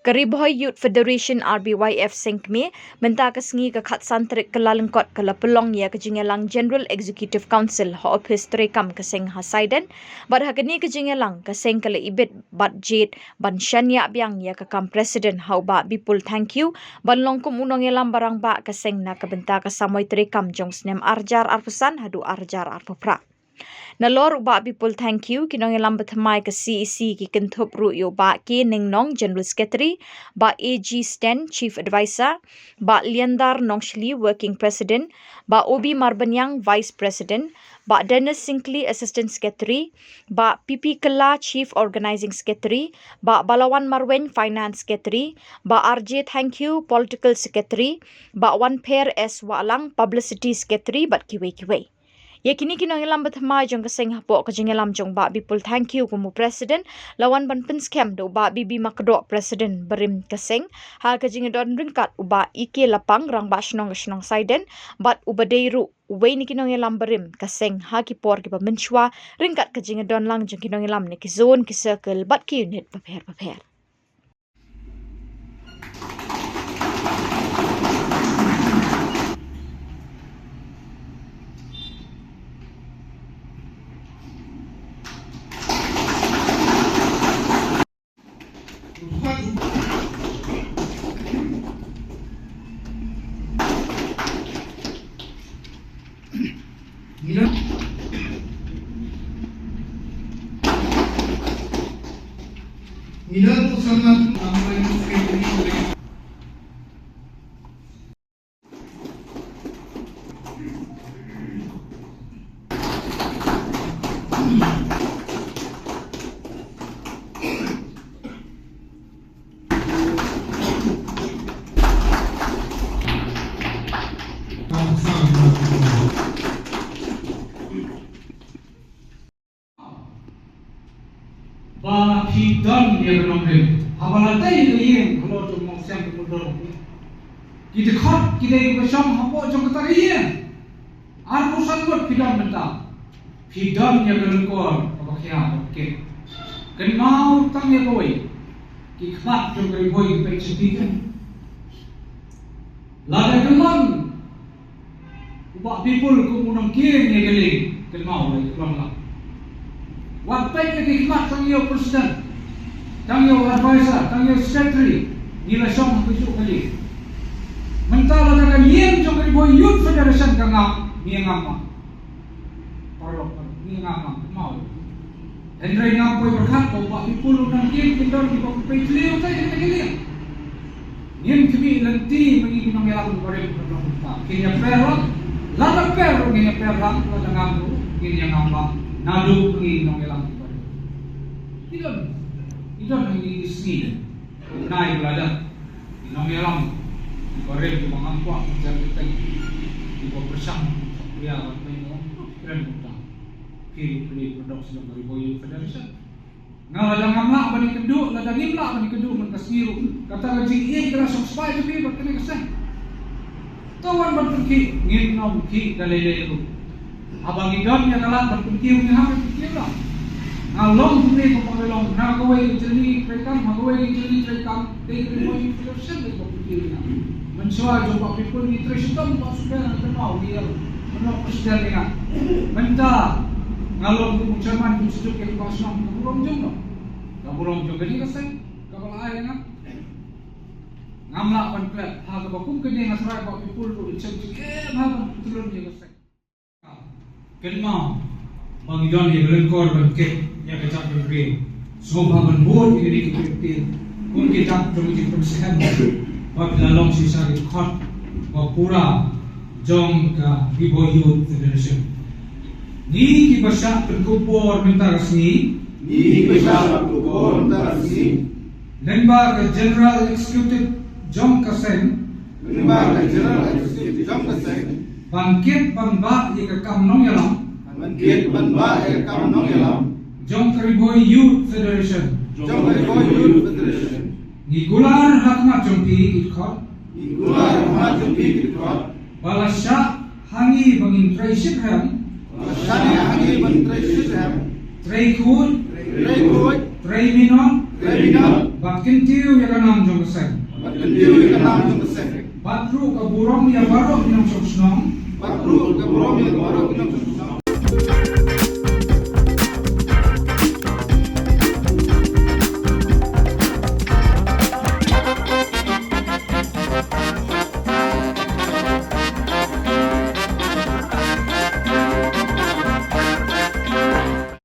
Kariboy Youth Federation RBYF Sengkme menta kesengi ke khat santrik kelalengkot ke lapelong ya kejingelang General Executive Council ha office terekam keseng hasaiden bad hagani kejingelang keseng kele ibet bad jet ban shanya biang ya kam president hau ba bipul thank you ban longkum unong elam barang ba keseng na kebenta kesamoy terekam jong snem arjar arpusan hadu arjar arpupra Nalor uba people thank you kinong elam bethamai ke CEC ki kentup ru yo ba ke ningnong General Secretary ba AG Stan Chief Advisor ba Liandar Nongshli Working President ba Obi Marbanyang Vice President ba Dennis Sinkley Assistant Secretary ba PP Kela Chief Organizing Secretary ba Balawan Marwen Finance Secretary ba RJ Thank you Political Secretary ba Wan Pair S Walang Publicity Secretary ba kiwe Ya kini kinong ilam bethamai jong keseng hapok kejing ilam jong ba bipul thank you kumu president lawan ban penskem do ba bibi makdo president berim keseng ha kejing don ringkat uba ike lapang rang ba shnong saiden bat ubadeiru uwe ni kinong ilam berim keseng ha kipor ki menchwa ringkat kejing don lang jong kinong ilam ni ki zone ki circle bat ki unit paper Nila tu sangat ramai sekali oleh ba hidan dia benomre habalatai yen kalau tu mau siam kumudor kita khat kita bersam hapo jong kata yen ar pusan kot hidan benda hidan dia berengkor apa kaya okey kenau tang ye boy ki khat jong kari boy pe chitikan lada kelam ubak people ku munong kien ye gele kenau le kelam la Wapai ke hikmat tang yo president, tang yo advisor, tang yo secretary, nila song besok kali. Mentala dengan yen jong Kariboy Youth Federation kanga ni ngama. Parok ni ngama mau. Andre ngapoy berkat ko ba ipulu nang yen kindor di bawah petlio tay kagili. Yen kimi lanti magi nang yalang bare berkat. Kinya perang, lala perang kinya perang lala ngamu kinya ngamba. Nadu pergi nong elang tidak lagi sini naik belajar nong elang korek di mangkuk mencari teh di bawah bersam dia apa ini keren mudah kiri beli produk sedang Kariboy Youth Federation ngaladang ngamlak bani keduk ladang imlak bani keduk mengkasiru kata lagi iya kena subscribe tapi berkena kesan kawan berpergi ngin nom ki dalai itu abang idam yang kalah berpikir ni hamil fikir lah. Ngalong tu ni pemanggilan, nak kau jadi mereka, nak kau jadi mereka, dia boleh fikir berpikir ni. Mencuba jumpa people ni terus tu tak suka nak tahu dia, mana presiden ni. Menta ngalong tu mencaman tu sejuk yang pasang, kaburong jom ni kasih, kapal air nak. Ngamla panpet, hak bakum kini ngasrai pak people tu cek hak turun dia kasih. Kenma Bangidon yang lengkor bangkit yang kecap bergreen semua menbuat ini dikipir pun kita perlu dipersihan apabila long sisa dikot Wapura jong ka Kariboy Youth Federation ni kibasa berkumpul minta resmi lembaga General Executive jong kasen bangkit bangba yang kam nong yalam jong Kariboy Youth Federation Gigular hakmat jompi ikhot balasya hangi bangin trayship ham Tray Minon Bat kintiu ya kanam jong keseng. Batru ka burong ya barok minam soksno.